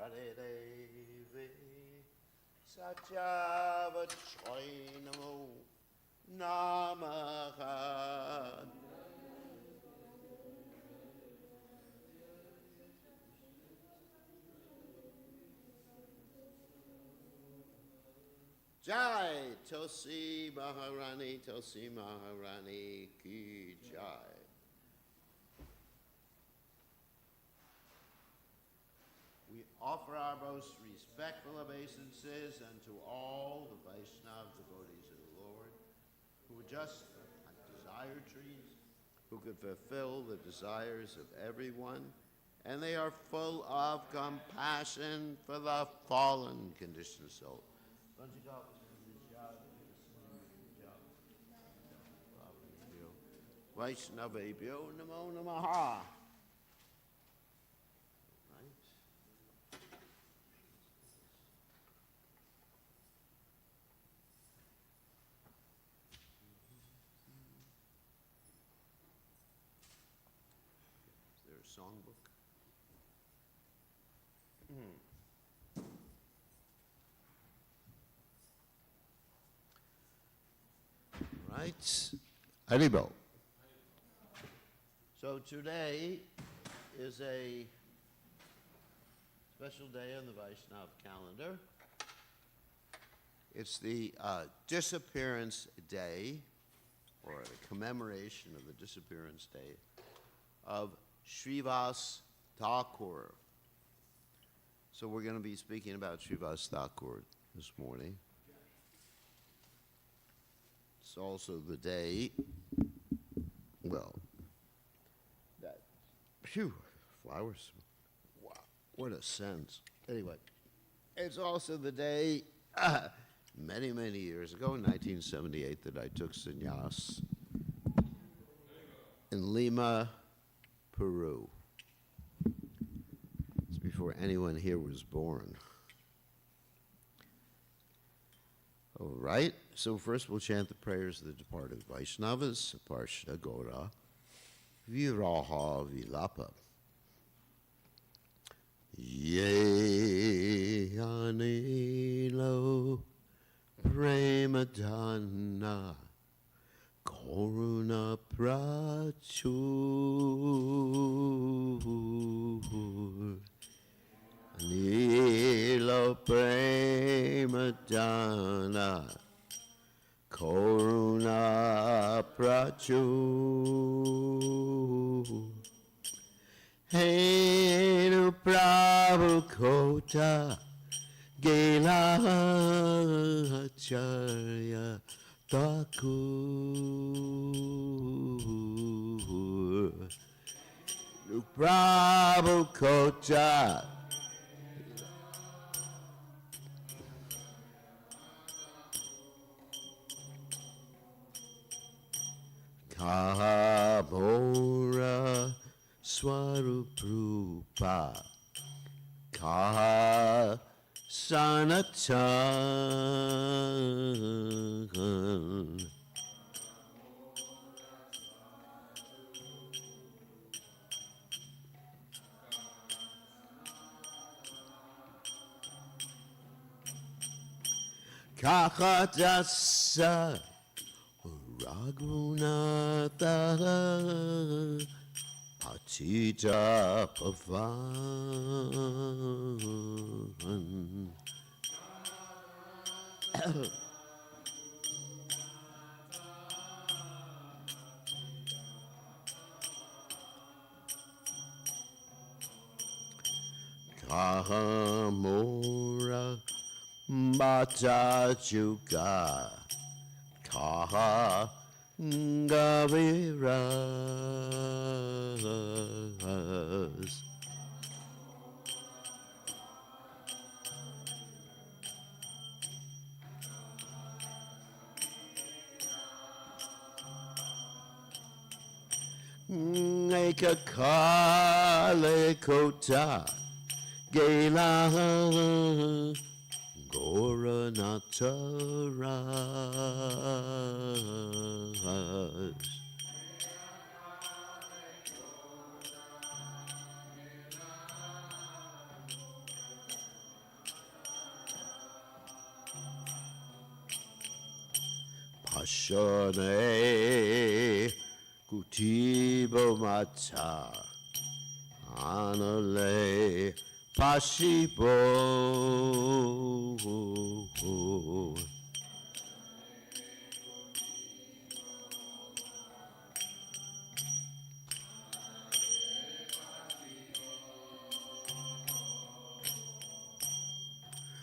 Radhe Satyavachai Namo Namaha. Jai Tulsi Maharani Ki Jai. We offer our most respectful obeisances unto all the Vaishnava devotees of the Lord, who are just like desire trees, who could fulfill the desires of everyone, and they are full of compassion for the fallen conditioned soul. Vaishnavebhyo Namo Namaha. Is there a songbook? Right. Haribol. So today is a special day on the Vaishnava calendar. It's the disappearance day, or the commemoration of the disappearance day of Srivas Thakur. So we're going to be speaking about Srivas Thakur this morning. It's also the day, well, that, phew, flowers, wow, what a sense. Anyway, it's also the day, many, many years ago, in 1978, that I took sannyas in Lima, Peru. It's before anyone here was born. All right, so first we'll chant the prayers of the departed Vaishnavas, Parsha Gora, Viraha Vilapa. Ye Anilo Premadana Koruna Prachur Nilo Premadana Koruna Prachur Henu Prabhu Kota Gela Acharya Thakur Prabhu Kota Kabora Swaruprupa Kaha Sanatan Kakadasa Raghunatha Patita Pavan Kahamora Bata Juga Kaha Gaviras Eka Kale Kota Gela Gora Nataras Shone Kutibo Mata Anale Pashibo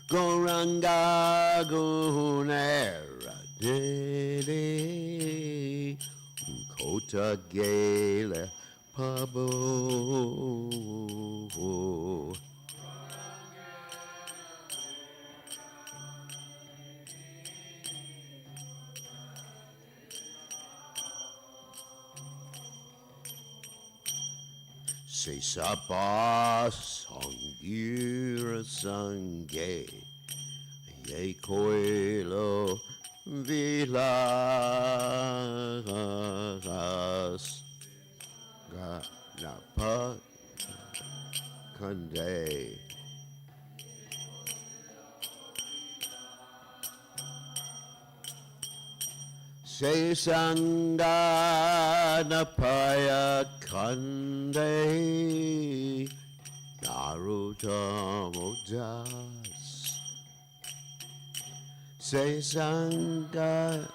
Goranga Gunera Dede Kota Gale Pabo Se Sapa Sangira Sange Ye Coelho Vilas Ganapa Conde Se Sanga Napaya Conde Naruto Modas Se Sanga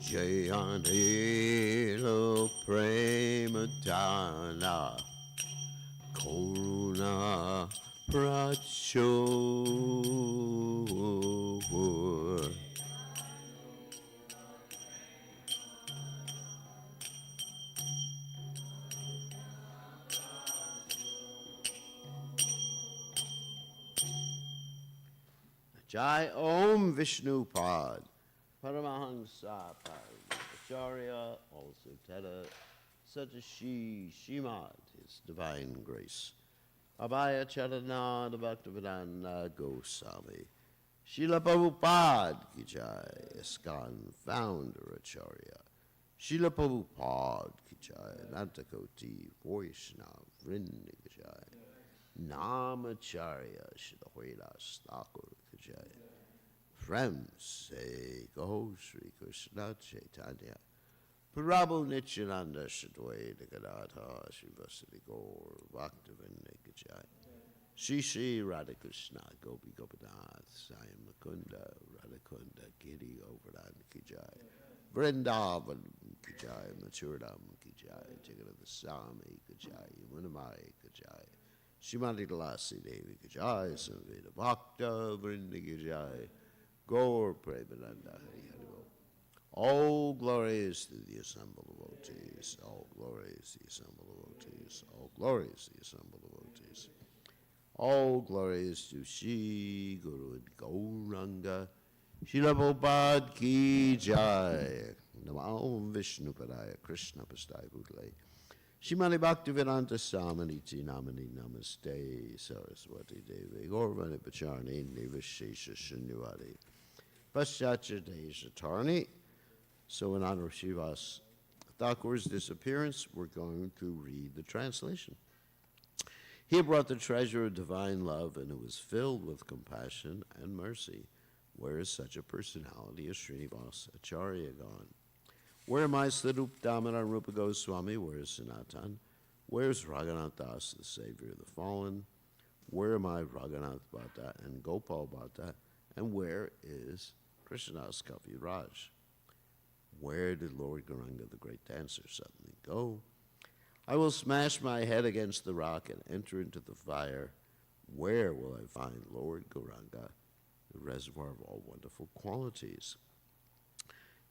Jayanilo Premadana Koruna Pracho Jai Om Vishnu Pad Paramahansa Acharya also Teta Satashi Shimad, His Divine Grace. Abhaya Charananda Bhaktivedanta Goswami. Srila Prabhupada Ki Jai, ISKCON Founder Acharya. Srila Prabhupada Ki Jai, Nantakoti Vaishnava Vrinda Ki Jai. Namacharya Srila Hridas Thakur Ki Jai. Friends say Go Sri Krishna Chaitanya. Prabhu Nityananda Shadwaita Gadadha Srivasati Gaur Bhaktivinoda Ki Jai. Shri Shri Radhakrishna Gopi Gopinath Sayam Mukunda Radhakunda Giri Govardhan Ki Jai. Vrindavan Ki Jai. Mathuram Ki Jai. Jagannath Swami Ki Jai. Yamunamai Ki Jai. Shrimati Tulasi Devi Ki Jai. Samveda Bhakta Vrinda Ki Jai. Gaur Premananda Hari Hari Bol. All glories to the assembled devotees. All glories to the assembled devotees. All glories to the assembled devotees. All glories to Shri Guru Gauranga. Srila Prabhupada Ki Jai. Namo Vishnu Padaya Krishna Pastai Bhutale. Shrimati Bhaktivedanta Samaniti Namani Namaste Saraswati Devi Gaurvani Pacharni Nivashesha Shunyavadi Paschacha Deshatarni. So in honor of Srivas Thakur's disappearance, we're going to read the translation. He brought the treasure of divine love, and it was filled with compassion and mercy. Where is such a personality as Srinivas Acharya gone? Where am I, Swarup Damodar Rupa Goswami? Where is Sanatan? Where is Raghunath Das, the savior of the fallen? Where am I, Raghunath Bhatta and Gopal Bhatta? And where is Krishnadas Kavi Raj? Where did Lord Gauranga, the great dancer, suddenly go? I will smash my head against the rock and enter into the fire. Where will I find Lord Gauranga, the reservoir of all wonderful qualities?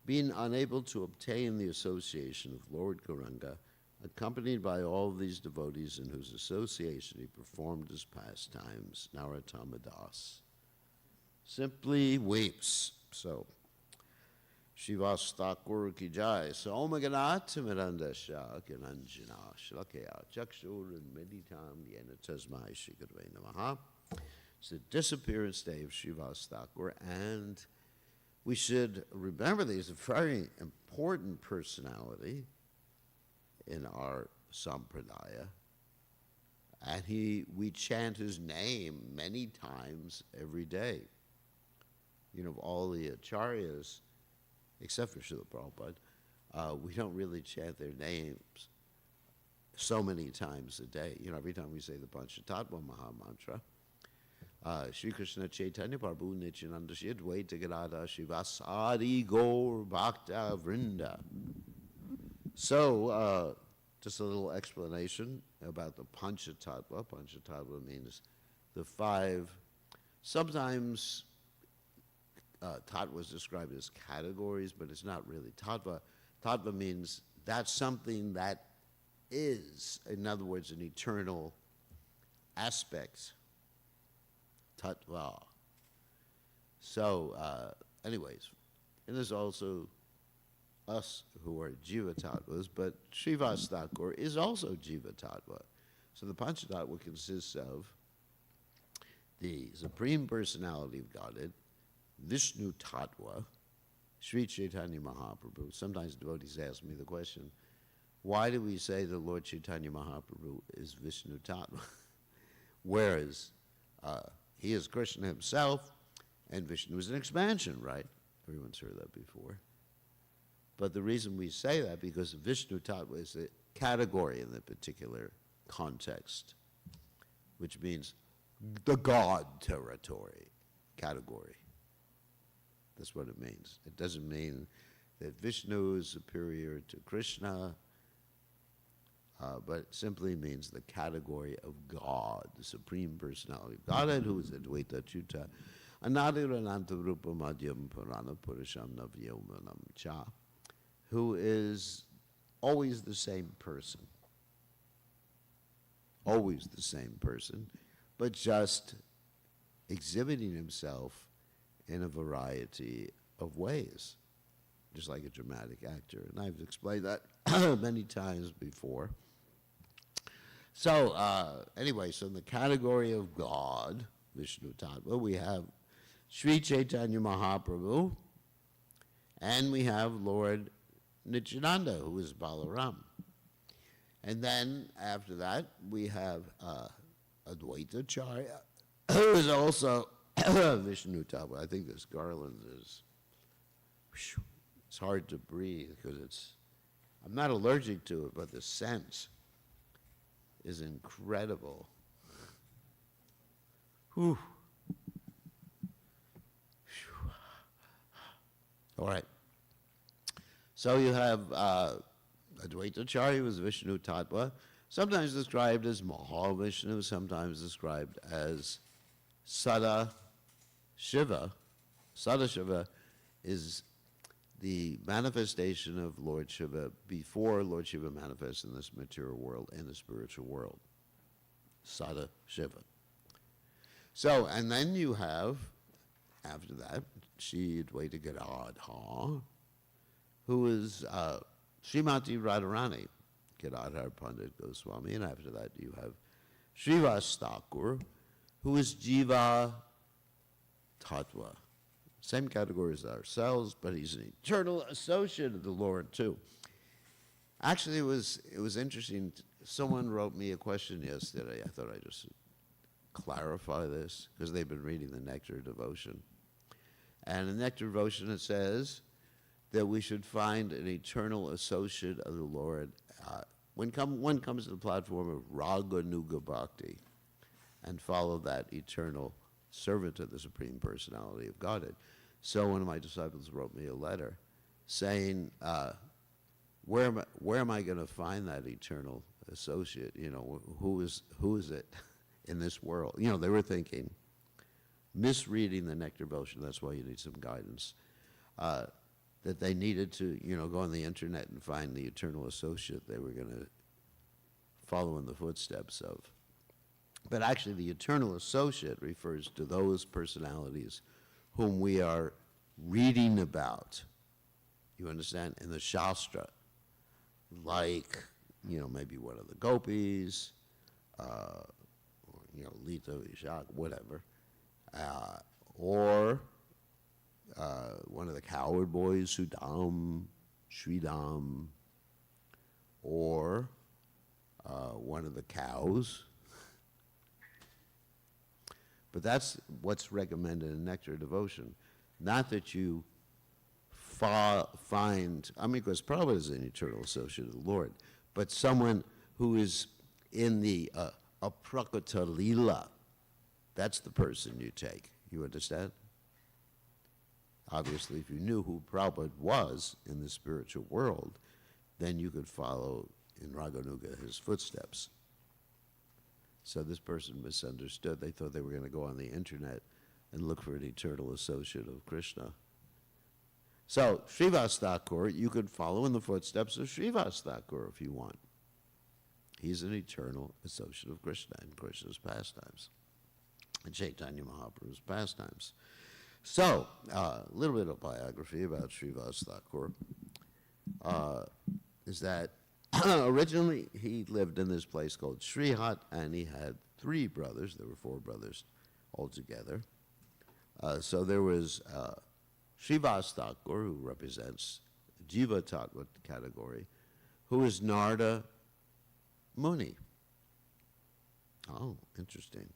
Being unable to obtain the association of Lord Gauranga, accompanied by all these devotees in whose association he performed his pastimes, Narottama Das simply weeps. So, Srivas Thakur Ki Jai. So, Om Ganat Miranda Shah Kiranjana Shlakaya Chakshur and Meditam Yena Tasmai Shikadve Namaha. It's the disappearance day of Srivas Thakur, and we should remember that he's a very important personality in our Sampradaya. And we chant his name many times every day. You know, all the acharyas, except for Srila Prabhupada, we don't really chant their names so many times a day. You know, every time we say the Panchatattva Maha Mantra, Shri Krishna Chaitanya Prabhu Nityananda Shri Advaita Gadadhara Shivasari Gaur Bhakta Vrinda. So, just a little explanation about the Panchatattva. Panchatattva means the five. Sometimes tattva is described as categories, but it's not really tattva. Tattva means that's something that is, in other words, an eternal aspect. Tattva. So, anyways, and there's also us who are Jiva Tattvas, but Srivas Thakur is also Jiva Tattva. So the Panchatattva consists of the Supreme Personality of Godhead, Vishnu Tattva, Sri Chaitanya Mahaprabhu. Sometimes devotees ask me the question, why do we say the Lord Chaitanya Mahaprabhu is Vishnu Tattva? Whereas he is Krishna himself, and Vishnu is an expansion, right? Everyone's heard that before. But the reason we say that, because Vishnu Tattva is a category in the particular context, which means the God territory category. That's what it means. It doesn't mean that Vishnu is superior to Krishna, but it simply means the category of God, the Supreme Personality of Godhead, who is Advaita Achyuta, Anadirānanta Rupa Madhyam Purana Purusham Navyomanam Cha, who is always the same person. Always the same person, but just exhibiting himself in a variety of ways, just like a dramatic actor. And I've explained that many times before. So, anyway, so in the category of God, Vishnu Tattva, we have Sri Chaitanya Mahaprabhu, and we have Lord Nityananda, who is Balaram. And then after that, we have Advaita Acharya, who is also Vishnu Tattva. I think this garland is, it's hard to breathe because I'm not allergic to it, but the scent is incredible. Whew. All right. So you have Advaita Acharya, who is Vishnu Tattva, sometimes described as Mahavishnu, sometimes described as Sada Shiva. Sada Shiva is the manifestation of Lord Shiva before Lord Shiva manifests in this material world and the spiritual world. Sada Shiva. So, and then you have, after that, Shri Advaita Gadadhara, who is Srimati Radharani, Gadadhar Pandit Goswami, and after that you have Srivas Thakur, who is Jiva Tattva. Same category as ourselves, but he's an eternal associate of the Lord too. Actually, it was interesting. Someone wrote me a question yesterday. I thought I'd just clarify this, because they've been reading the Nectar Devotion. And in Nectar Devotion it says that we should find an eternal associate of the Lord when one comes to the platform of Raga Nuga Bhakti and follow that eternal servant of the Supreme Personality of Godhead. So one of my disciples wrote me a letter saying, where am I going to find that eternal associate? You know, who is it in this world? You know, they were thinking, misreading the Nectar Devotion, that's why you need some guidance, that they needed to, you know, go on the internet and find the eternal associate they were going to follow in the footsteps of. But actually, the eternal associate refers to those personalities whom we are reading about, you understand, in the Shastra, like, you know, maybe one of the gopis, or, you know, Lita, Vishak, whatever, or one of the coward boys, Sudam, Sridam, or one of the cows, But that's what's recommended in Nectar Devotion. Not that you find, I mean, because Prabhupada is an eternal associate of the Lord, but someone who is in the aprakata lila, that's the person you take. You understand? Obviously, if you knew who Prabhupada was in the spiritual world, then you could follow in Raganuga his footsteps. So this person misunderstood. They thought they were going to go on the internet and look for an eternal associate of Krishna. So Srivas Thakur, you could follow in the footsteps of Srivas Thakur if you want. He's an eternal associate of Krishna in Krishna's pastimes, and Chaitanya Mahaprabhu's pastimes. So, a little bit of biography about Srivas Thakur is that originally he lived in this place called Srihat, and he had 3 brothers. There were 4 brothers altogether. So there was Srivas Thakur, who represents Jiva Tattva category, who is Narada Muni. Oh, interesting.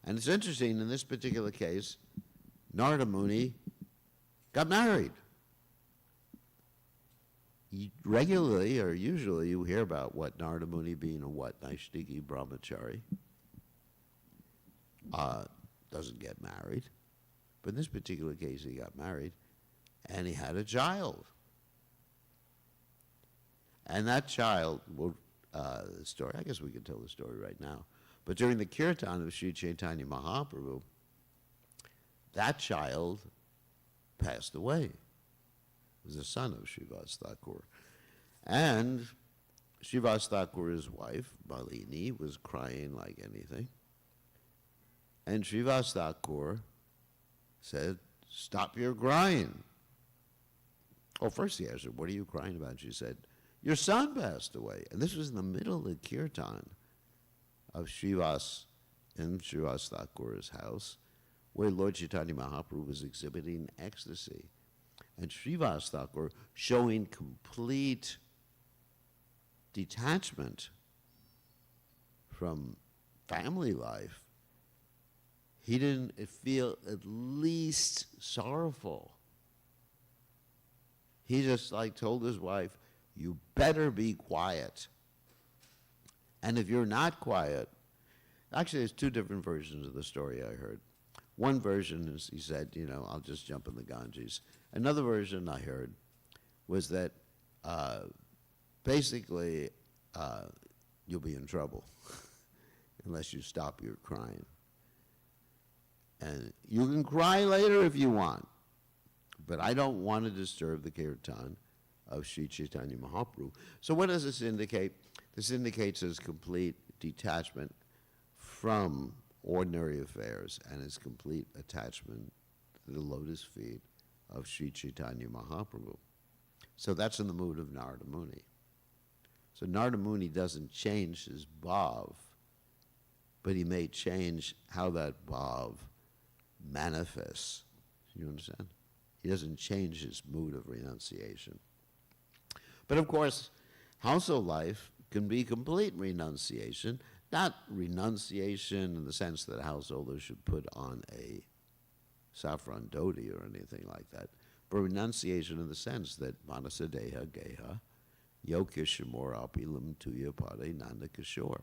And it's interesting, in this particular case, Narada Muni got married. Regularly, or usually, you hear about what Narada Muni being a what? Naishtiki brahmachari. Doesn't get married. But in this particular case, he got married, and he had a child. And that child, the story, I guess we can tell the story right now. But during the kirtan of Sri Chaitanya Mahaprabhu, that child passed away. It was the son of Srivas Thakur. And Srivas Thakur's wife, Malini, was crying like anything. And Srivas Thakur said, "Stop your crying." Oh, first he asked her, "What are you crying about?" She said, "Your son passed away." And this was in the middle of the kirtan of Srivas in Srivas Thakur's house, where Lord Chaitanya Mahaprabhu was exhibiting ecstasy. And Srivas Thakur, showing complete detachment from family life, he didn't feel at least sorrowful. He just told his wife, "You better be quiet. And if you're not quiet," actually there's 2 different versions of the story I heard. One version is he said, "I'll just jump in the Ganges." Another version I heard was that basically you'll be in trouble unless you stop your crying. And you can cry later if you want, but I don't want to disturb the kirtan of Sri Chaitanya Mahaprabhu. So what does this indicate? This indicates his complete detachment from ordinary affairs and his complete attachment to the lotus feet of Sri Chaitanya Mahaprabhu. So that's in the mood of Narada Muni. So Narada Muni doesn't change his bhav, but he may change how that bhav manifests. You understand? He doesn't change his mood of renunciation. But of course, household life can be complete renunciation, not renunciation in the sense that a householder should put on a saffron dhoti or anything like that, but renunciation in the sense that manasadeha geha yokishamor apilam tuya pade nanda kishore.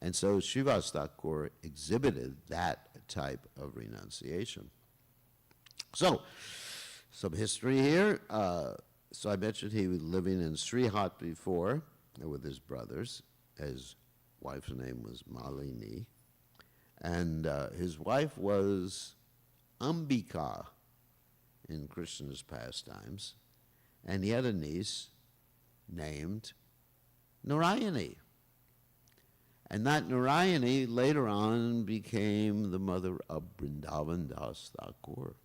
And so Srivas Thakur exhibited that type of renunciation. So, some history here. So I mentioned he was living in Srihat before with his brothers. His wife's name was Malini. And his wife was Ambika in Krishna's pastimes. And he had a niece named Narayani. And that Narayani later on became the mother of Vrindavan Das Thakur,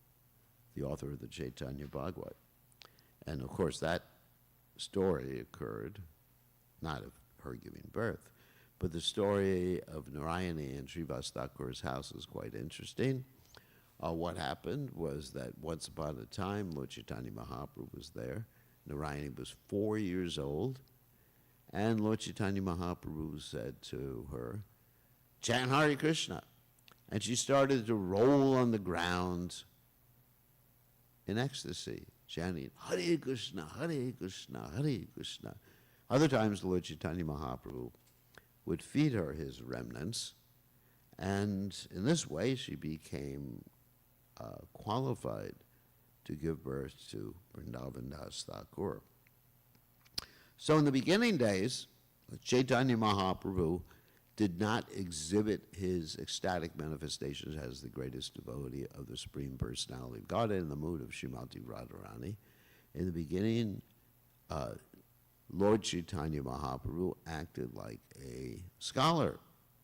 the author of the Chaitanya Bhagavat. And of course that story occurred, not of her giving birth, but the story of Narayani in Srivas Thakur's house is quite interesting. What happened was that once upon a time, Lord Chaitanya Mahaprabhu was there. Narayani was 4 years old. And Lord Chaitanya Mahaprabhu said to her, "Chant Hare Krishna." And she started to roll on the ground in ecstasy, chanting, Hare Krishna, Hare Krishna, Hare Krishna. Other times, Lord Chaitanya Mahaprabhu would feed her his remnants, and in this way she became qualified to give birth to Vrindavan Das Thakur. So in the beginning days, Chaitanya Mahaprabhu did not exhibit his ecstatic manifestations as the greatest devotee of the Supreme Personality of Godhead in the mood of Srimati Radharani. In the beginning, Lord Chaitanya Mahaprabhu acted like a scholar,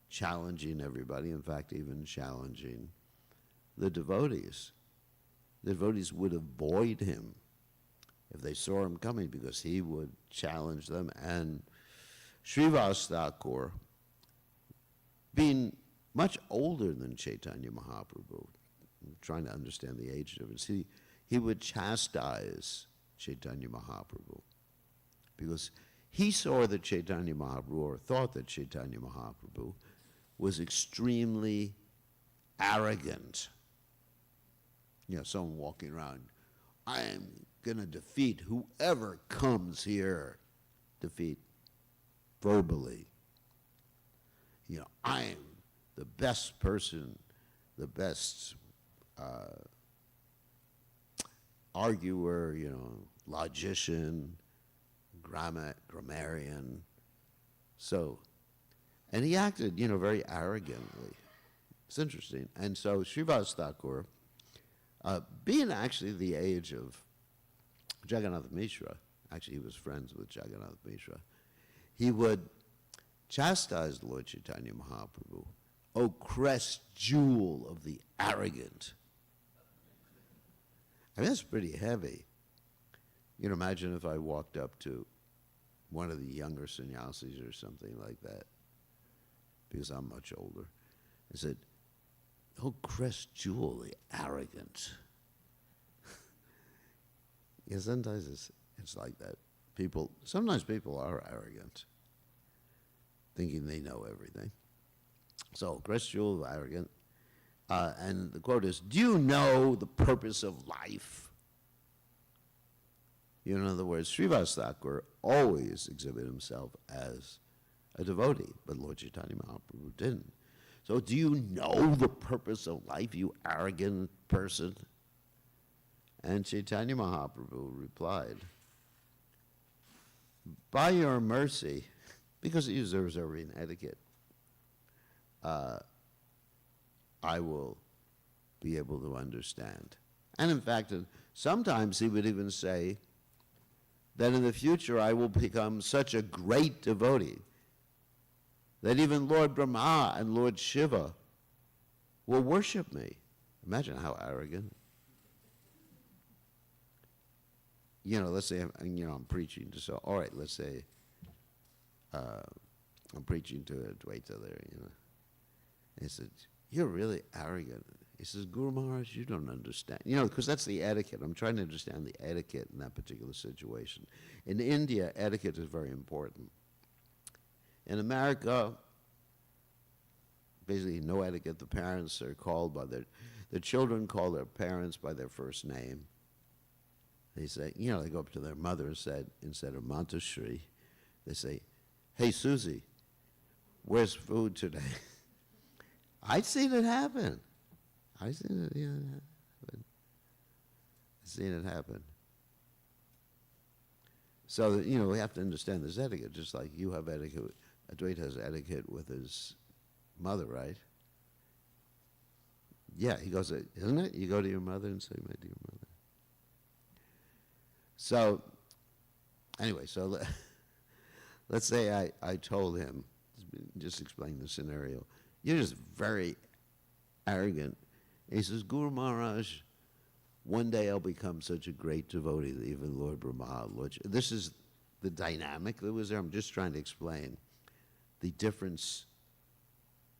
challenging everybody, in fact, even challenging the devotees. The devotees would avoid him if they saw him coming because he would challenge them. And Srivas Thakur, being much older than Chaitanya Mahaprabhu, I'm trying to understand the age difference, he would chastise Chaitanya Mahaprabhu because he saw that Chaitanya Mahaprabhu, or thought that Chaitanya Mahaprabhu, was extremely arrogant. You know, someone walking around, I am going to defeat whoever comes here. Defeat verbally. You know, I am the best person, the best arguer, you know, logician, grammarian. So, and he acted, you know, very arrogantly. It's interesting. And so Srivas Thakur, being actually the age of Jagannath Mishra, actually he was friends with Jagannath Mishra, he would chastise Lord Chaitanya Mahaprabhu, O crest jewel of the arrogant. I mean, that's pretty heavy. You know, imagine if I walked up to one of the younger sannyasis or something like that, because I'm much older, and said, oh, crest jewel, the arrogant. Yeah, sometimes it's like that. Sometimes people are arrogant, thinking they know everything. So, crest jewel, the arrogant. And the quote is, do you know the purpose of life? You know, in other words, Srivas Thakur always exhibited himself as a devotee, but Lord Chaitanya Mahaprabhu didn't. So do you know the purpose of life, you arrogant person? And Chaitanya Mahaprabhu replied, by your mercy, because he was observing etiquette, I will be able to understand. And in fact, sometimes he would even say that in the future I will become such a great devotee that even Lord Brahma and Lord Shiva will worship me. Imagine how arrogant. You know, let's say, I'm preaching to, so, all right, let's say I'm preaching to a Dvaita there, you know. And he said, you're really arrogant. He says, Guru Maharaj, you don't understand. You know, because that's the etiquette. I'm trying to understand the etiquette in that particular situation. In India, etiquette is very important. In America, basically no etiquette. The parents are called by the children call their parents by their first name. They say, you know, they go up to their mother and said, instead of Mantashri, they say, hey, Susie, where's food today? I've seen it happen. I've seen it, happen. I've seen it happen. So, you know, we have to understand this etiquette, just like you have etiquette. Advaita has etiquette with his mother, right? Yeah, he goes, isn't it? You go to your mother and say, my dear mother. So, anyway, so let's say I told him, just explain the scenario, you're just very arrogant. And he says, Guru Maharaj, one day I'll become such a great devotee that even Lord Brahma, this is the dynamic that was there. I'm just trying to explain the difference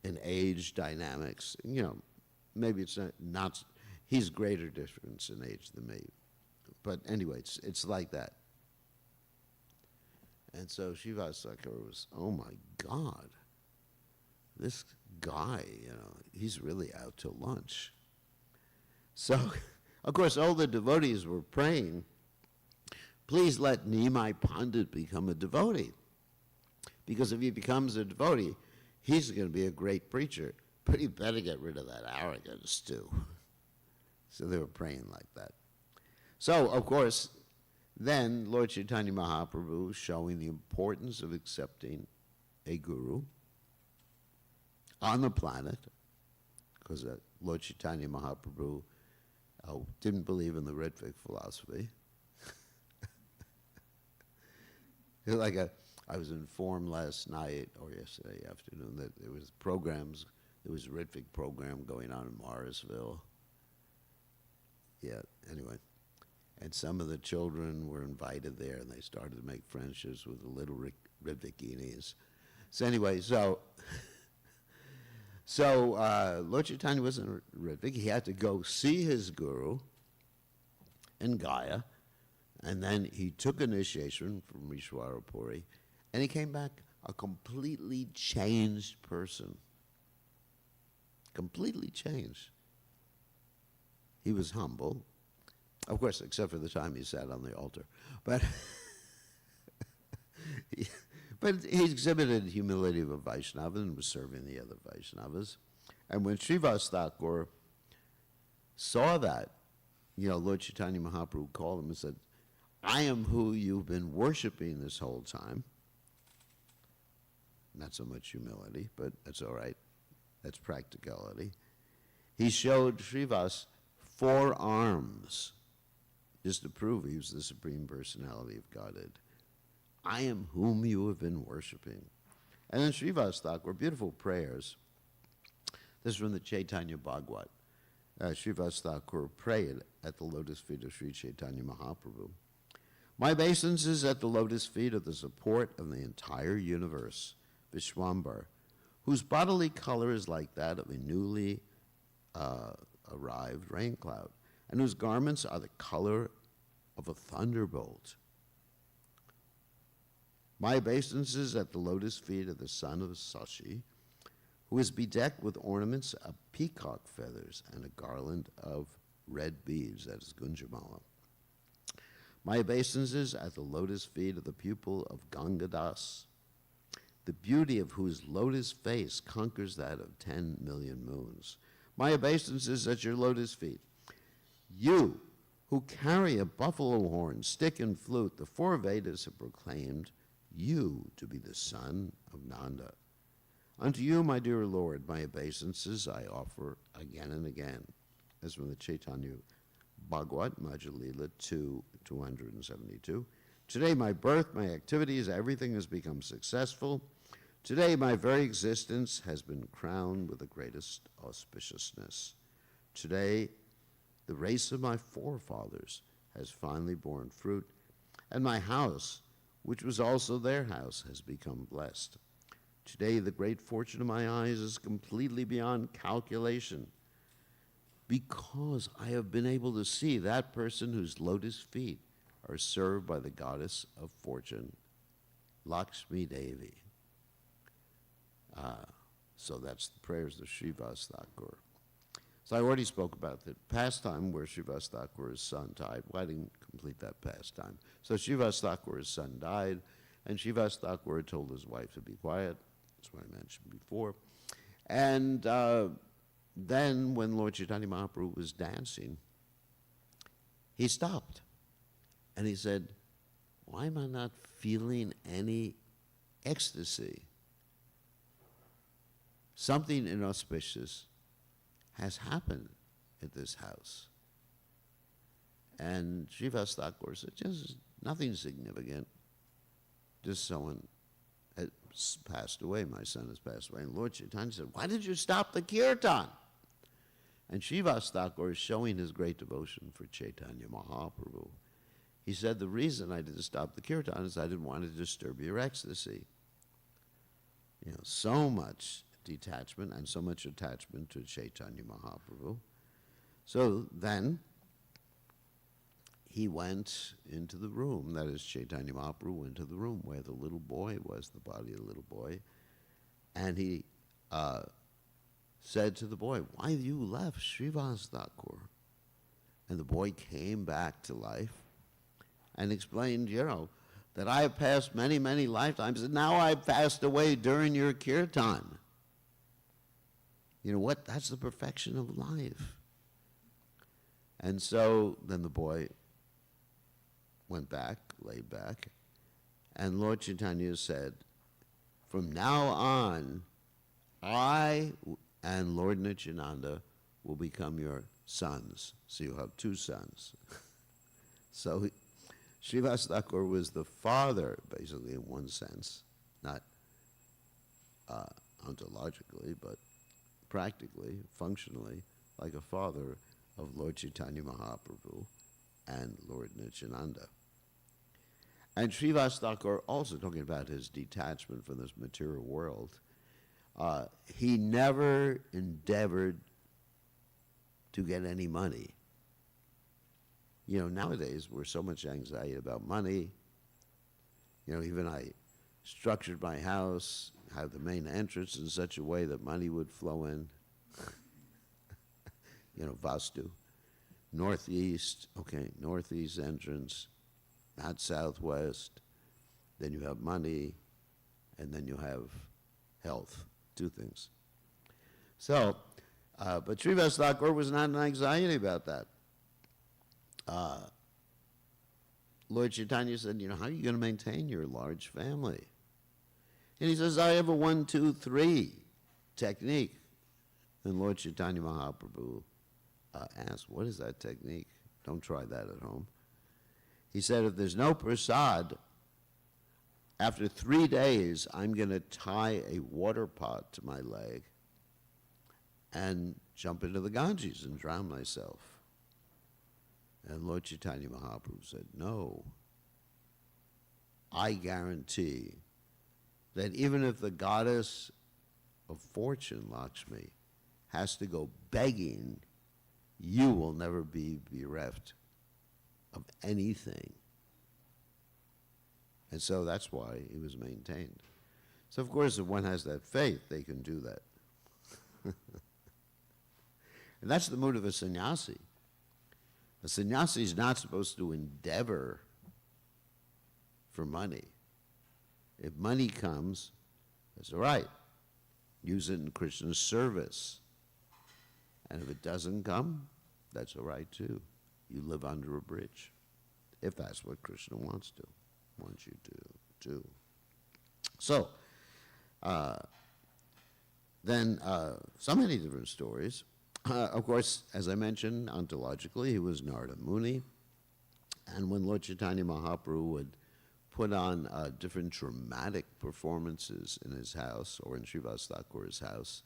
in age dynamics. You know, maybe it's not he's greater difference in age than me. But anyway, it's like that. And so Srivas Thakur was, oh my God, this guy, he's really out to lunch. So, of course, all the devotees were praying, please let Nimai Pandit become a devotee. Because if he becomes a devotee, he's going to be a great preacher. But he better get rid of that arrogance, too. So they were praying like that. So, of course, then Lord Chaitanya Mahaprabhu, showing the importance of accepting a guru on the planet, because Lord Chaitanya Mahaprabhu didn't believe in the Ritvik philosophy. I was informed last night or yesterday afternoon that there was a Ritvik program going on in Morrisville. Yeah, anyway. And some of the children were invited there, and they started to make friendships with the little Ritvikinis. So anyway, so Lord Chaitanya wasn't a Ritvik. He had to go see his guru in Gaya, and then he took initiation from Ishwara Puri, and he came back a completely changed person. Completely changed. He was humble, of course, except for the time he sat on the altar. But he exhibited humility of a Vaishnava and was serving the other Vaishnavas. And when Srivas Thakur saw that, Lord Chaitanya Mahaprabhu called him and said, I am who you've been worshiping this whole time. Not so much humility, but that's all right. That's practicality. He showed Srivas 4 arms, just to prove he was the Supreme Personality of Godhead. I am whom you have been worshiping. And then Srivas Thakur, beautiful prayers. This is from the Chaitanya Bhagavat. Srivas Thakur prayed at the lotus feet of Sri Chaitanya Mahaprabhu. My obeisance is at the lotus feet of the support of the entire universe, Vishwambar, whose bodily color is like that of a newly arrived rain cloud, and whose garments are the color of a thunderbolt. My obeisance is at the lotus feet of the son of Sashi, who is bedecked with ornaments of peacock feathers and a garland of red beads, that is Gunjamala. My obeisance is at the lotus feet of the pupil of Gangadas, the beauty of whose lotus face conquers that of 10 million moons. My obeisance is at your lotus feet. You, who carry a buffalo horn, stick, and flute, the 4 Vedas have proclaimed you to be the son of Nanda. Unto you, my dear Lord, my obeisances I offer again and again. As from the Chaitanya Bhagavat, Madhya-lila 2:272. Today my birth, my activities, everything has become successful. Today my very existence has been crowned with the greatest auspiciousness. Today the race of my forefathers has finally borne fruit, and my house, which was also their house, has become blessed. Today the great fortune of my eyes is completely beyond calculation, because I have been able to see that person whose lotus feet are served by the goddess of fortune, Lakshmi Devi. So that's the prayers of Srivas Thakur. So I already spoke about the pastime where Srivas Thakur's son died. Well, I didn't complete that pastime. So Srivas Thakur's son died, and Srivas Thakur told his wife to be quiet. That's what I mentioned before. And then when Lord Chaitanya Mahaprabhu was dancing, he stopped. And he said, why am I not feeling any ecstasy? Something inauspicious has happened at this house. And Srivas Thakur said, just nothing significant. Just someone has passed away. My son has passed away. And Lord Chaitanya said, why did you stop the kirtan? And Srivas Thakur is showing his great devotion for Chaitanya Mahaprabhu. He said, the reason I didn't stop the kirtan is I didn't want to disturb your ecstasy. So much detachment and so much attachment to Chaitanya Mahaprabhu. So then he went into the room, that is Chaitanya Mahaprabhu went to the room where the little boy was, the body of the little boy, and he said to the boy, "Why you left Srivas Thakur?" And the boy came back to life and explained, that I have passed many, many lifetimes, and now I've passed away during your kirtan. You know what? That's the perfection of life. And so then the boy went back, laid back, and Lord Chaitanya said, from now on, I and Lord Nityananda will become your sons. So you'll have two sons. So Srivas Thakur was the father, basically, in one sense, not ontologically, but practically, functionally, like a father of Lord Chaitanya Mahaprabhu and Lord Nityananda. And Srivas Thakur, also talking about his detachment from this material world, he never endeavored to get any money. Nowadays, we're so much anxiety about money. Even I structured my house, have the main entrance in such a way that money would flow in. Vastu. Northeast, northeast entrance, not southwest. Then you have money, and then you have health. Two things. So, but Srivas Thakur was not in anxiety about that. Lord Chaitanya said, how are you going to maintain your large family? And he says, I have a 1, 2, 3 technique. And Lord Chaitanya Mahaprabhu asked, what is that technique? Don't try that at home. He said, if there's no prasad, after 3 days, I'm going to tie a water pot to my leg and jump into the Ganges and drown myself. And Lord Chaitanya Mahaprabhu said, no, I guarantee that even if the goddess of fortune, Lakshmi, has to go begging, you will never be bereft of anything. And so that's why he was maintained. So of course, if one has that faith, they can do that. And that's the mood of a sannyasi. A sannyasi is not supposed to endeavor for money. If money comes, that's all right. Use it in Krishna's service. And if it doesn't come, that's all right too. You live under a bridge, if that's what Krishna wants you to do. So, then so many different stories. Of course, as I mentioned, ontologically, he was Narada Muni. And when Lord Chaitanya Mahaprabhu would put on different dramatic performances in his house, or in Srivas Thakur's house,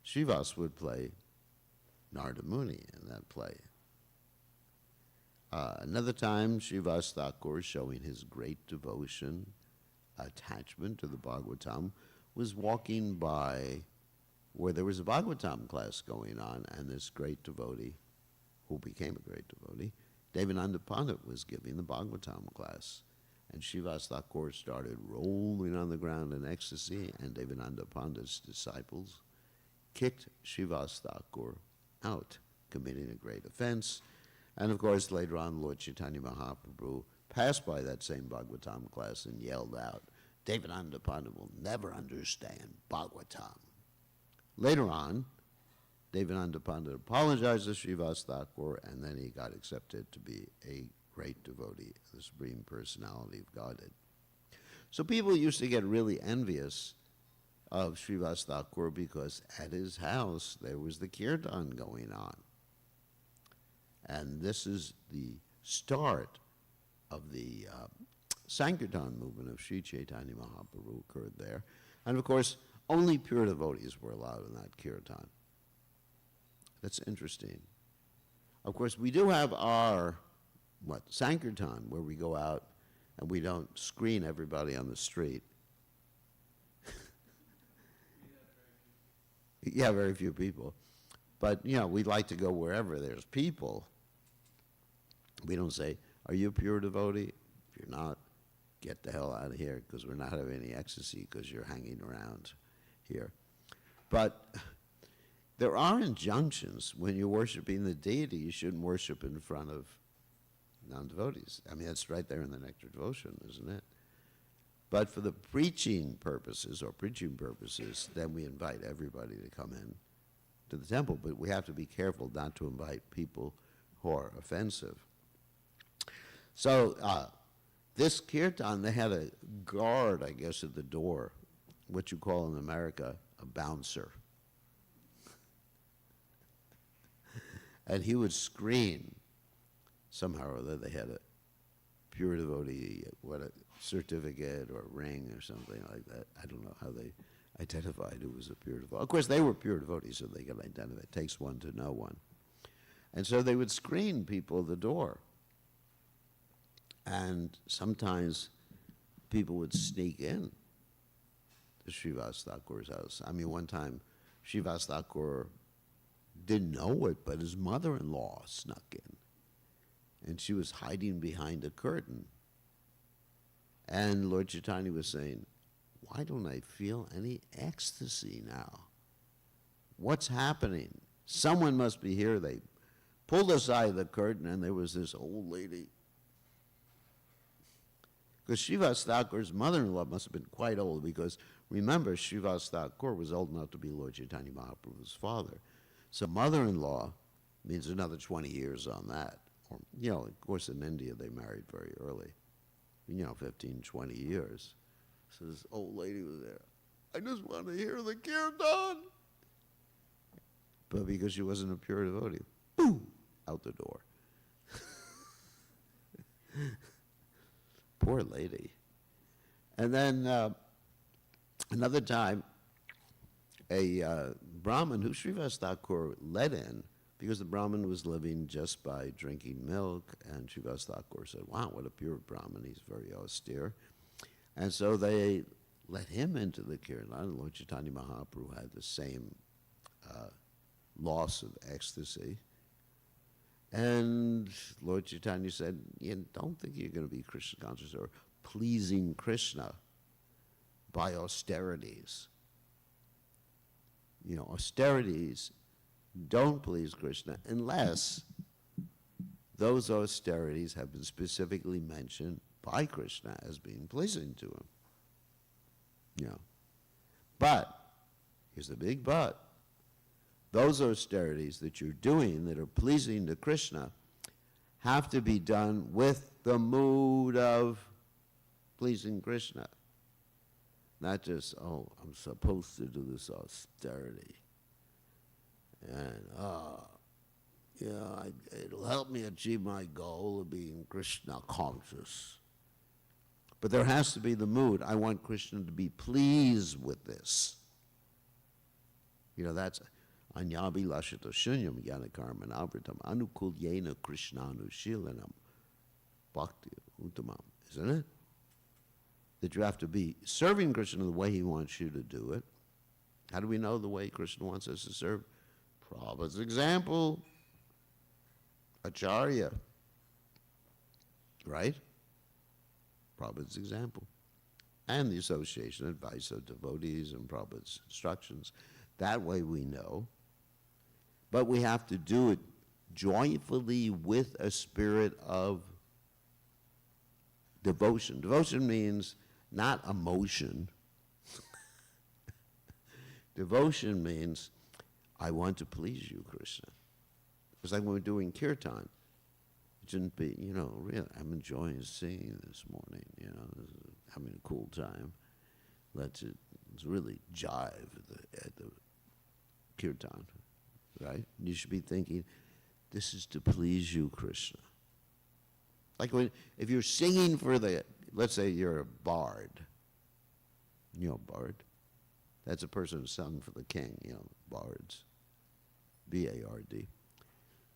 Srivas would play Narada Muni in that play. Another time, Srivas Thakur, showing his great devotion, attachment to the Bhagavatam, was walking by where there was a Bhagavatam class going on, and this great devotee, who became a great devotee, Devananda Pandit, was giving the Bhagavatam class. And Srivas Thakur started rolling on the ground in ecstasy, and Devananda Pandit's disciples kicked Srivas Thakur out, committing a great offense. And of course, later on, Lord Chaitanya Mahaprabhu passed by that same Bhagavatam class and yelled out, Devananda Pandit will never understand Bhagavatam. Later on, Devananda Pandit apologized to Srivas Thakur, and then he got accepted to be a great devotee, the Supreme Personality of Godhead. So people used to get really envious of Srivas Thakur because at his house there was the kirtan going on. And this is the start of the Sankirtan movement of Sri Chaitanya Mahaprabhu occurred there. And of course, only pure devotees were allowed in that kirtan. That's interesting. Of course, we do have our, Sankirtan, where we go out and we don't screen everybody on the street. Yeah, very few people. But, we'd like to go wherever there's people. We don't say, are you a pure devotee? If you're not, get the hell out of here, because we're not having any ecstasy because you're hanging around here. But there are injunctions. When you're worshiping the deity, you shouldn't worship in front of non-devotees. I mean, that's right there in the Nectar Devotion, isn't it? But for the preaching purposes, then we invite everybody to come in to the temple. But we have to be careful not to invite people who are offensive. So this kirtan, they had a guard, I guess, at the door, what you call in America a bouncer. And he would screen. Somehow or other they had a pure devotee, a certificate or a ring or something like that. I don't know how they identified who was a pure devotee. Of course, they were pure devotees, so they could identify. It takes one to know one. And so they would screen people at the door. And sometimes people would sneak in to Srivas Thakur's house. I mean, one time, Srivas Thakur didn't know it, but his mother-in-law snuck in. And she was hiding behind a curtain. And Lord Chaitanya was saying, why don't I feel any ecstasy now? What's happening? Someone must be here. They pulled aside the curtain, and there was this old lady. Because Srivas Thakur's mother-in-law must have been quite old, because remember, Srivas Thakur was old enough to be Lord Chaitanya Mahaprabhu's father. So mother-in-law means another 20 years on that. Or, you know, of course, in India, they married very early. 15, 20 years. So this old lady was there. I just want to hear the kirtan. But because she wasn't a pure devotee, boom, out the door. Poor lady. And then another time, a Brahmin who Srivas Thakur let in, because the Brahmin was living just by drinking milk, and Srivas Thakur said, wow, what a pure Brahmin, he's very austere. And so they let him into the kirtan. Lord Chaitanya Mahaprabhu had the same loss of ecstasy. And Lord Chaitanya said, you don't think you're going to be Krishna conscious or pleasing Krishna by austerities. Austerities don't please Krishna unless those austerities have been specifically mentioned by Krishna as being pleasing to him. But, here's the big but, those austerities that you're doing that are pleasing to Krishna have to be done with the mood of pleasing Krishna. Not just, oh, I'm supposed to do this austerity. And, it'll help me achieve my goal of being Krishna conscious. But there has to be the mood. I want Krishna to be pleased with this. That's Anyabi Lashita Shunyam Yanakarman Avritam Anukulyena Krishnanu Shilanam Bhakti Uttamam, isn't it? That you have to be serving Krishna the way he wants you to do it. How do we know the way Krishna wants us to serve? Prabhupada's example, Acharya, right? Prabhupada's example. And the association advice of devotees and Prabhupada's instructions. That way we know. But we have to do it joyfully with a spirit of devotion. Devotion means not emotion. Devotion means, I want to please you, Krishna. It's like when we're doing kirtan. It shouldn't be, really, I'm enjoying singing this morning, having a cool time. Let's really jive at the kirtan, right? You should be thinking, this is to please you, Krishna. Like if you're singing for let's say you're a bard. Bard? That's a person who sung for the king, bards. B-A-R-D.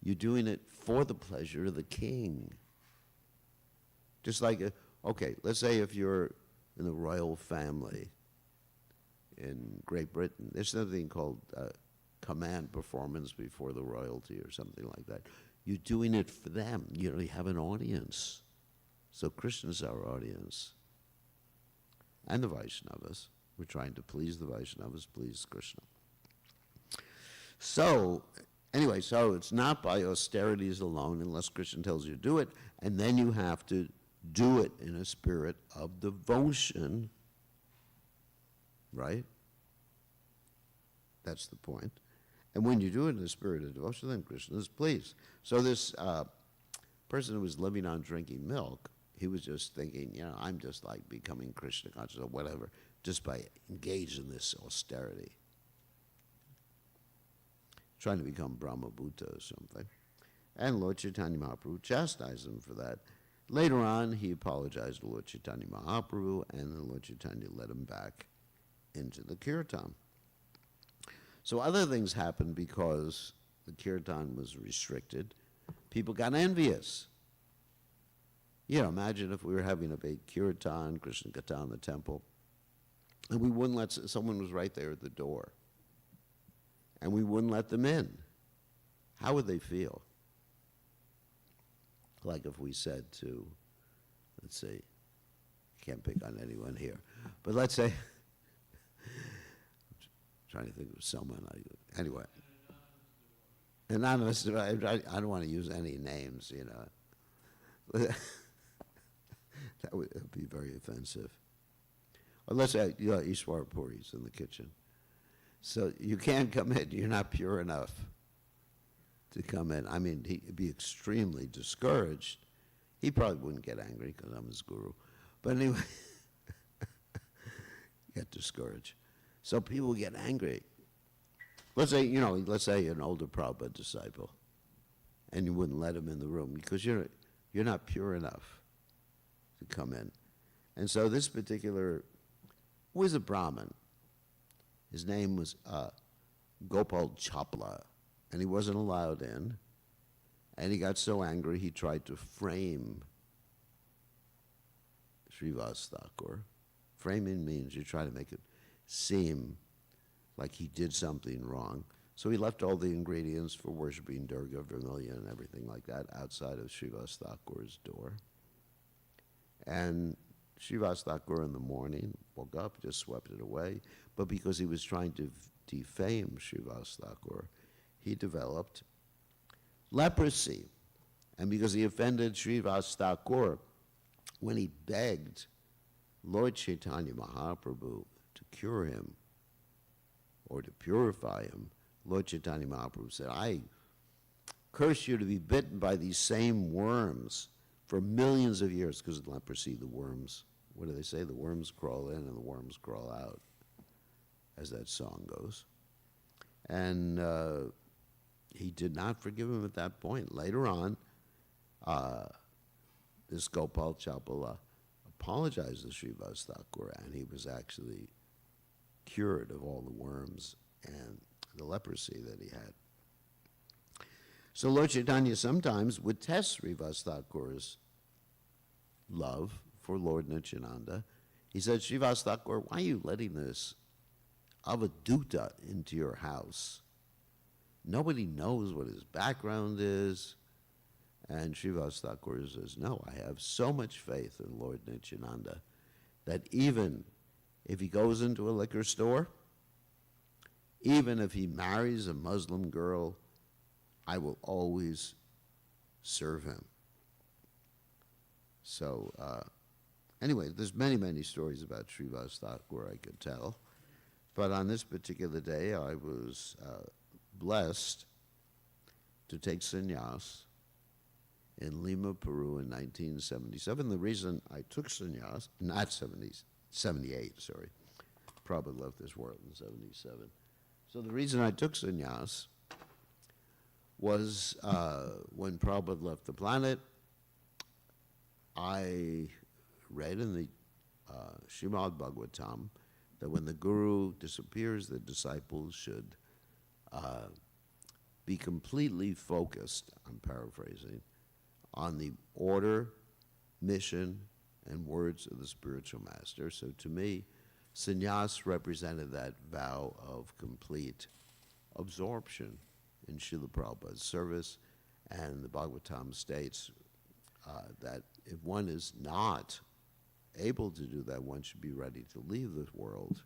You're doing it for the pleasure of the king. Just like, let's say if you're in the royal family in Great Britain, there's something called command performance before the royalty or something like that. You're doing it for them. You have an audience. So Krishna's our audience. And the Vaishnavas. We're trying to please the Vaishnavas, please Krishna. So, anyway, so it's not by austerities alone, unless Christian tells you to do it, and then you have to do it in a spirit of devotion, right? That's the point. And when you do it in a spirit of devotion, then Krishna is pleased. So this person who was living on drinking milk, he was just thinking, you know, I'm just like becoming Krishna conscious or whatever, just by engaging in this austerity. Trying to become Brahma Bhuta or something. And Lord Chaitanya Mahaprabhu chastised him for that. Later on, he apologized to Lord Chaitanya Mahaprabhu, and then Lord Chaitanya let him back into the kirtan. So other things happened because the kirtan was restricted. People got envious. You know, imagine if we were having a big kirtan, Krishna Katha in the temple, and we wouldn't let, someone was right there at the door, and we wouldn't let them in. How would they feel? Like if we said to, let's say, can't pick on anyone here, but let's say, I'm trying to think of someone, anyway. Anonymous, I don't want to use any names, you know. That would be very offensive. Or let's say, you know, Ishwar Puri's in the kitchen. So you can't come in, you're not pure enough to come in. I mean, he'd be extremely discouraged. He probably wouldn't get angry because I'm his guru. But anyway, get discouraged. So people get angry. Let's say, you know, let's say an older Prabhupada disciple, and you wouldn't let him in the room because you're not pure enough to come in. And so this particular was a Brahmin. His name was Gopal Chapla, and he wasn't allowed in. And he got so angry he tried to frame Srivas Thakur. Framing means you try to make it seem like he did something wrong. So he left all the ingredients for worshiping Durga, vermilion, and everything like that outside of Srivas Thakur's door. And Srivas Thakur in the morning woke up, just swept it away. But because he was trying to defame Srivas Thakur, he developed leprosy. And because he offended Srivas Thakur, when he begged Lord Chaitanya Mahaprabhu to cure him or to purify him, Lord Chaitanya Mahaprabhu said, I curse you to be bitten by these same worms for millions of years, because of leprosy, the worms, what do they say? The worms crawl in and the worms crawl out, as that song goes. And he did not forgive him at that point. Later on, this Gopal Chapala apologized to Srivas Thakur, and he was actually cured of all the worms and the leprosy that he had. So Lord Chaitanya sometimes would test Srivas Thakur's love for Lord Nityananda. He said, Srivas Thakur, why are you letting this avaduta into your house? Nobody knows what his background is. And Srivas Thakur says, no, I have so much faith in Lord Nityananda that even if he goes into a liquor store, even if he marries a Muslim girl, I will always serve him. So anyway, there's many, many stories about Srivas Thakur I could tell. But on this particular day, I was blessed to take sannyas in Lima, Peru in 1977. The reason I took sannyas, not 78, sorry. Prabhupada left this world in 77. So the reason I took sannyas was when Prabhupada left the planet, I read in the Srimad Bhagavatam that when the guru disappears, the disciples should be completely focused, I'm paraphrasing, on the order, mission, and words of the spiritual master. So to me, sannyas represented that vow of complete absorption in Srila Prabhupada's service, and the Bhagavatam states that if one is not able to do that, one should be ready to leave this world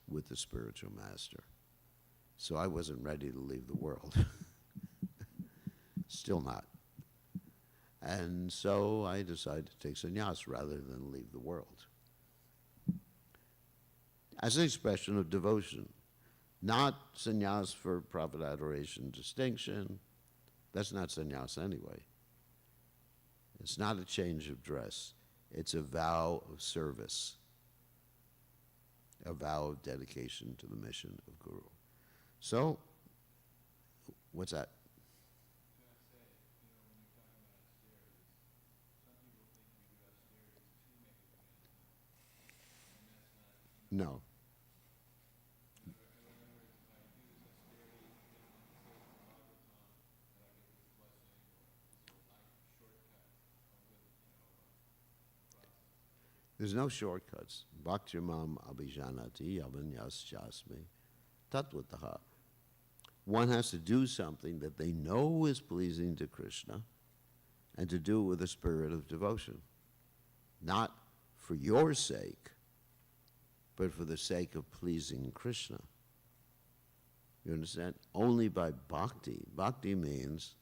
with the spiritual master. So I wasn't ready to leave the world. Still not. And so I decided to take sannyas rather than leave the world. As an expression of devotion. Not sannyas for profit, adoration, distinction. That's not sannyas anyway. It's not a change of dress. It's a vow of service, a vow of dedication to the mission of Guru. So, what's that? No. There's no shortcuts. Bhaktirmam abhijanati yavanyas jasmi tatvataha. One has to do something that they know is pleasing to Krishna and to do it with a spirit of devotion. Not for your sake, but for the sake of pleasing Krishna. You understand? Only by bhakti. Bhakti means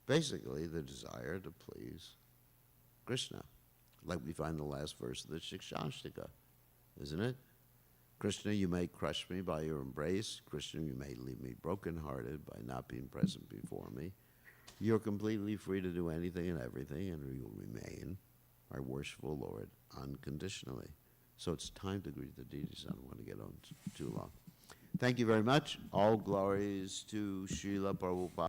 basically the desire to please Krishna. Like we find the last verse of the Shikshashtaka, isn't it? Krishna, you may crush me by your embrace. Krishna, you may leave me brokenhearted by not being present before me. You're completely free to do anything and everything, and you will remain our worshipful Lord unconditionally. So it's time to greet the deities. I don't want to get on too long. Thank you very much. All glories to Srila Prabhupada.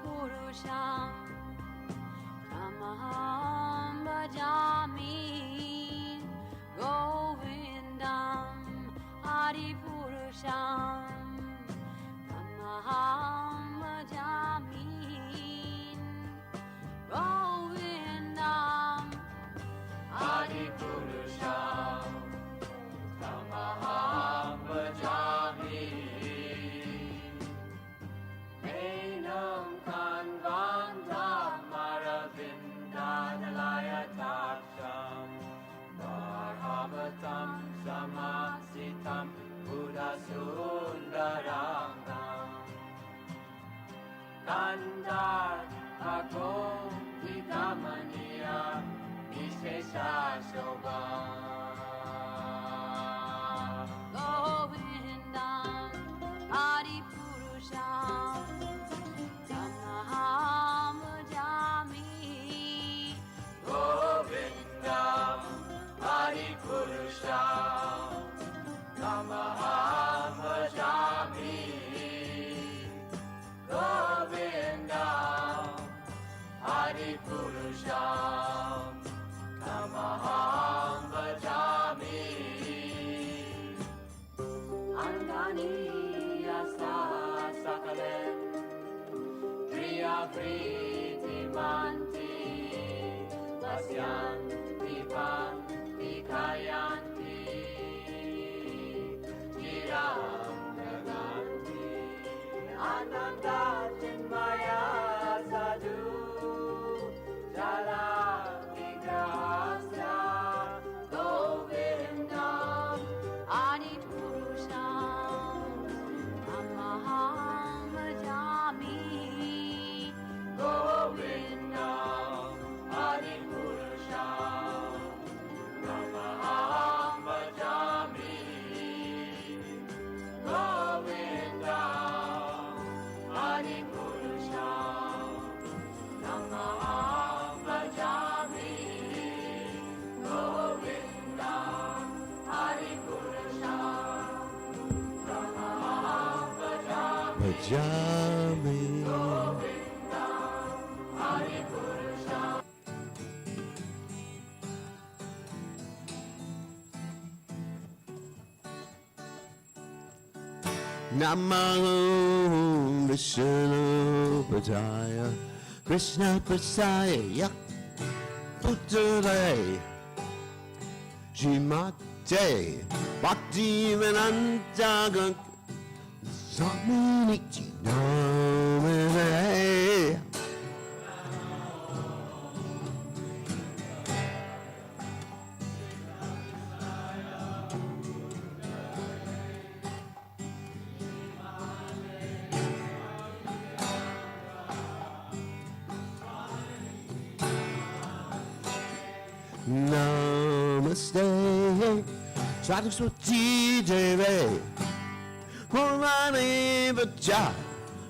Purusham Tamaham Bhajami Govindam Adi Purusham Tamaham Bhajami Govindam Adi Purusham Tamaham Bhajami Samasitam Buddha Sundarangam Kandar Ago Vikamaniya Vishesha Shobha Govindam Adi Purusham Tamaham Bhajami Govindam Adi Purusham Tamaham Bhajami Govindam Adi Purusham Tamaham Bhajami Angani Yasa Sakalen Priya Priti Manti Vasyan Dipan Kayanti Jiram Naganti Ananda Chinmaya Sadhu Jala Vigrahasya Govindam Adi Purusham Tamaham Bhajami Govindam Adi Purusham Bhajami. Namo Vishnu Padaya Krishna Pasaya Yak Uttare Shrimate Bhaktivedanta Swami Namane. Namaste, Saraswati Devi, Purani Vaja,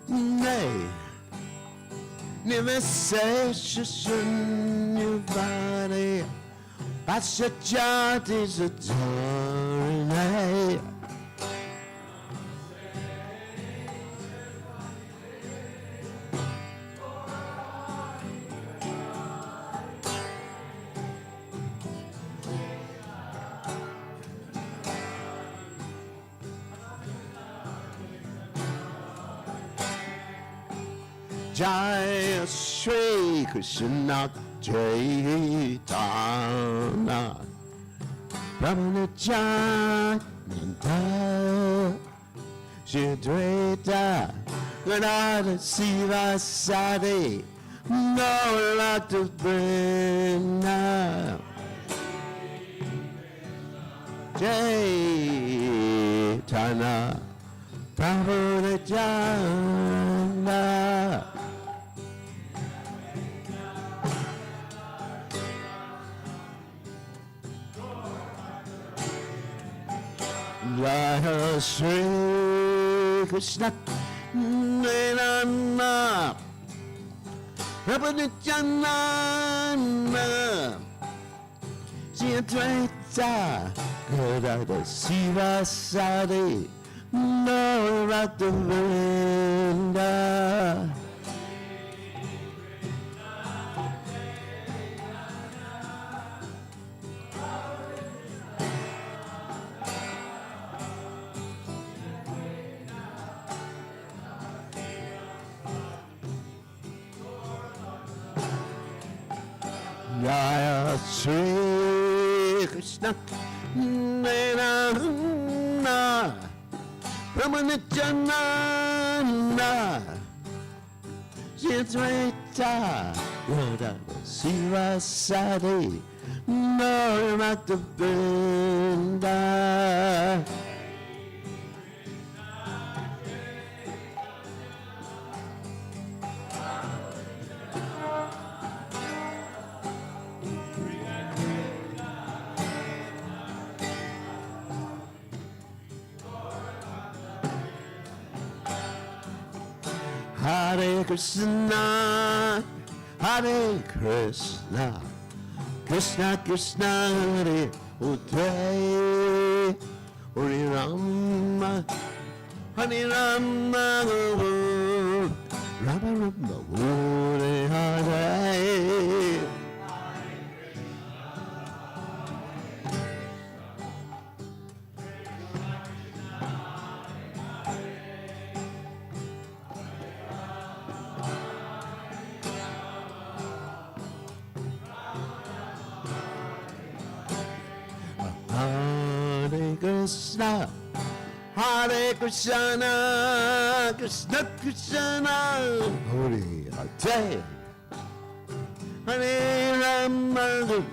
Nay, Nivase Shashanyavani, Pasachati Satarine. Jai Shri Krishna Chaitanya Brahmanacharya Shri Dvaita Gadadhara Sivasadi Gaurata Vrinda Chaitanya Brahmanacharya Jai Shri Krishna Nirana Prabhupada Shri Advaita Gadadhara Sivasadi Gaurata Vrinda Jaya Shri Krishna Nirana Brahmanacharya Shri Advaita Gadadhara Sivasadi Gaurata Vrinda Hare Krishna, Hare Krishna, Krishna Krishna, Hare Hare, Hare Rama, Hare Rama, Rama Rama, Hare Hare. Hare Krishna, Hare Krishna, Krishna Krishna, Hare Hare, Hare Rama, Hare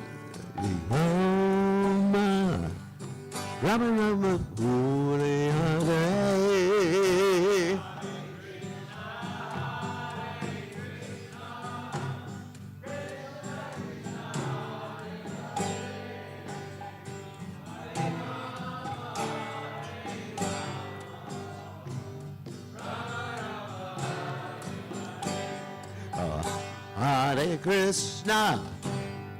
Rama, Rama Rama, Hare Hare. Hare Krishna,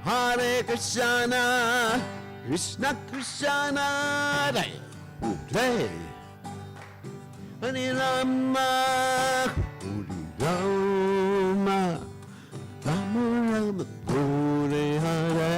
Hare Krishna, Krishna Krishna, Hare Hare, Hare Rama, Hare Rama, Rama Rama, Hare Hare.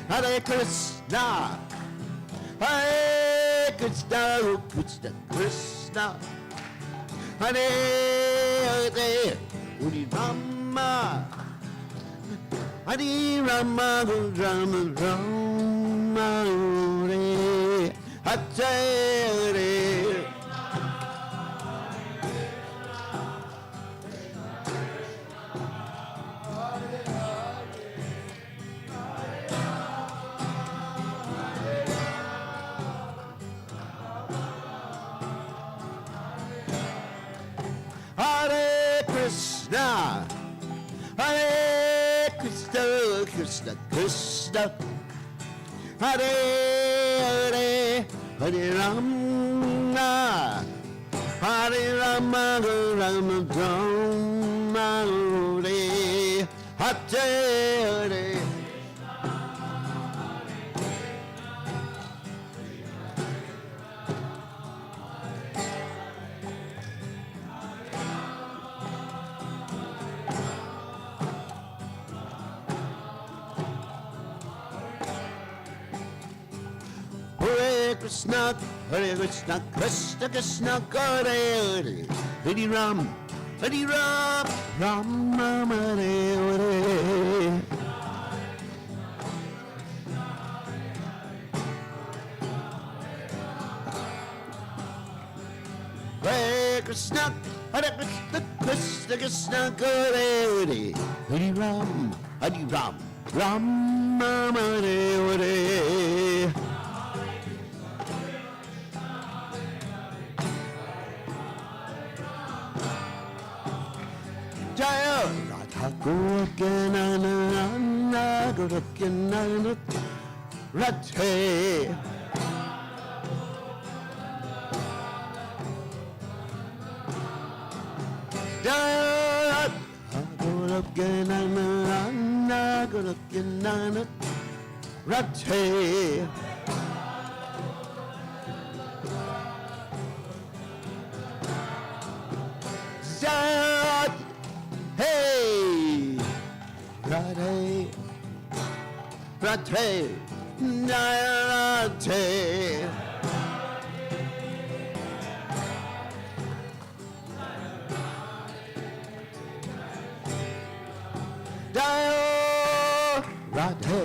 Hare Krishna, Hare Krishna, Krishna Krishna, Hare Hare, Hare Rama, Hare Rama, Rama Rama, Hare Hare. Hare Krishna, Hare Krishna, Krishna Krishna, Hare Hare, Hare Rama, Hare Rama, Rama Rama, Hare Hare. Hare Krishna, Krishna Krishna, Hare Hare, Hare Ram, Ram Hare Hare. Hare Krishna, Krishna, Hare Hare, Hare Ram, Ram Hare Hare. Jaya Radha Gorakyanana Gorakyanana Radhe. Jaya Radha Gorakyanana Gorakyanana Radhe. Jaya Hey, Radhe, Radhe, Jaya Radhe. Jaya Radhe,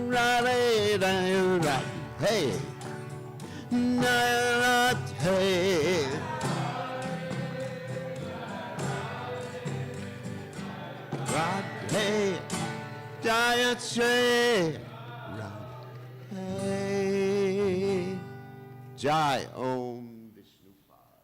Radhe, Jaya Radhe, Jaya Radhe. Radhe, Jaya Shri Radhe. Jai Om Vishnupad.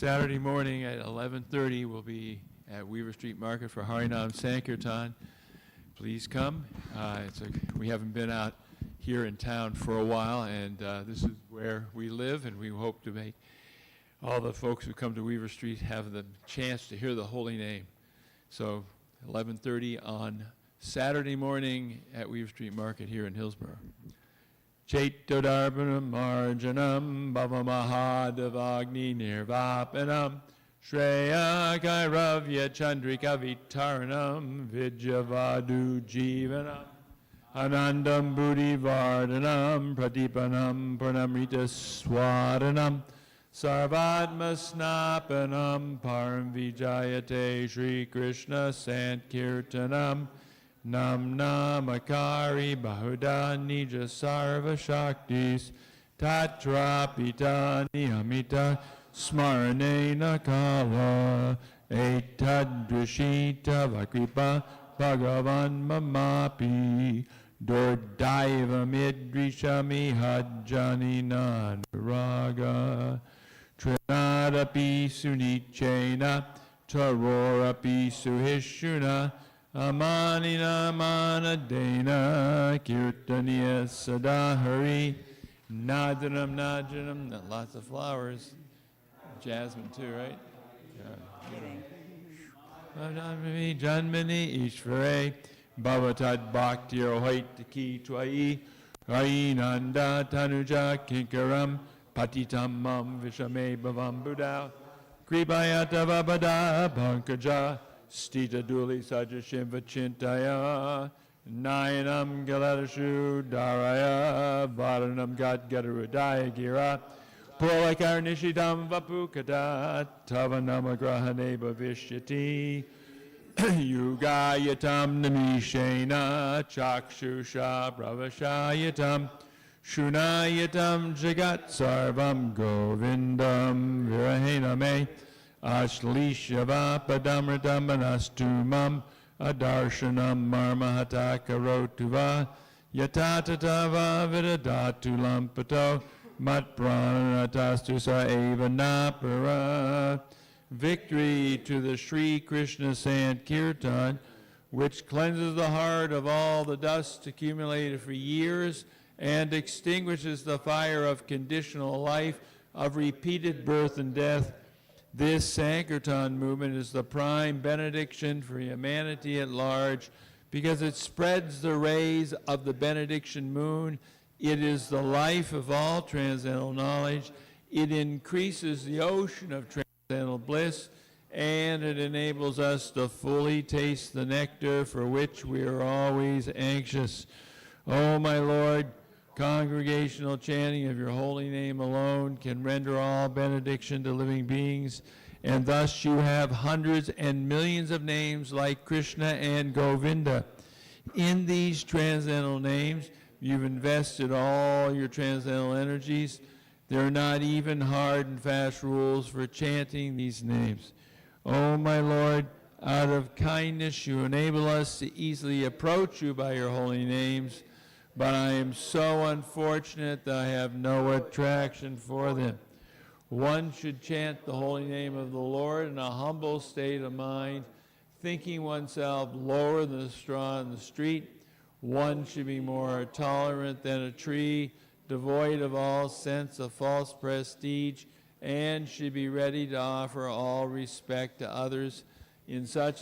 Saturday morning at 11:30, we'll be at Weaver Street Market for Harinam Sankirtan. Please come. We haven't been out here in town for a while, and this is where we live, and we hope to make all the folks who come to Weaver Street have the chance to hear the holy name. So 11:30 on Saturday morning at Weaver Street Market here in Hillsborough. Chaitodarbhanam marjanam bhavamahadavagni nirvapanam Shreya Kairavya Chandrika Vitaranam Vijavadu Jivanam Anandam Buddhi Vardhanam Pradipanam Pranamrita Swadanam Sarvatma Snapanam Param Vijayate Shri Krishna Sankirtanam Nam Namakari Bahuda Nija Sarva Shaktis Tatra Pita Niyamita Smaranena Kala Etadrishita Vakripa Bhagavan Mamapi Dordaiva Midrishami Hajjani Nadaraga Trinadapi Sunichena Tarorapi Suhishuna Amanina Manadena Kirtaniya Sadahari Nadanam Najanam, lots of flowers. Jasmine too, right? Janmani Janmani Ishvare Bhavatad Bhaktir Hoitaki Twai Rainanda Tanuja Kinkaram Patitam Mam Vishame Bhavam Buddha Kribayata Vabada Pankaja Stita Duli Sajashim Vachintaya Nayanam Galadashu Daraya Varanam Gadgadarudaya Gira Pulakarnishidam Vapukata Tavanamagrahane Bhavishyati Yugayatam Namishena Chakshusha Bravashayatam Shunayatam Jagat Sarvam Govindam Virahename Ashlishava Padamritam Manastumam Adarshanam Marmahata Karotuva Yatatatava Vidadatu Lampato Mat Pranatastu Sa Eva Napara. Victory to the Sri Krishna Sankirtan, which cleanses the heart of all the dust accumulated for years and extinguishes the fire of conditional life, of repeated birth and death. This Sankirtan movement is the prime benediction for humanity at large because it spreads the rays of the benediction moon. It is the life of all transcendental knowledge. It increases the ocean of transcendental bliss, and it enables us to fully taste the nectar for which we are always anxious. Oh, my Lord, congregational chanting of your holy name alone can render all benediction to living beings, and thus you have hundreds and millions of names like Krishna and Govinda. In these transcendental names, you've invested all your transcendental energies. There are not even hard and fast rules for chanting these names. Oh, my Lord, out of kindness you enable us to easily approach you by your holy names, but I am so unfortunate that I have no attraction for them. One should chant the holy name of the Lord in a humble state of mind, thinking oneself lower than the straw in the street. One should be more tolerant than a tree, devoid of all sense of false prestige, and should be ready to offer all respect to others in such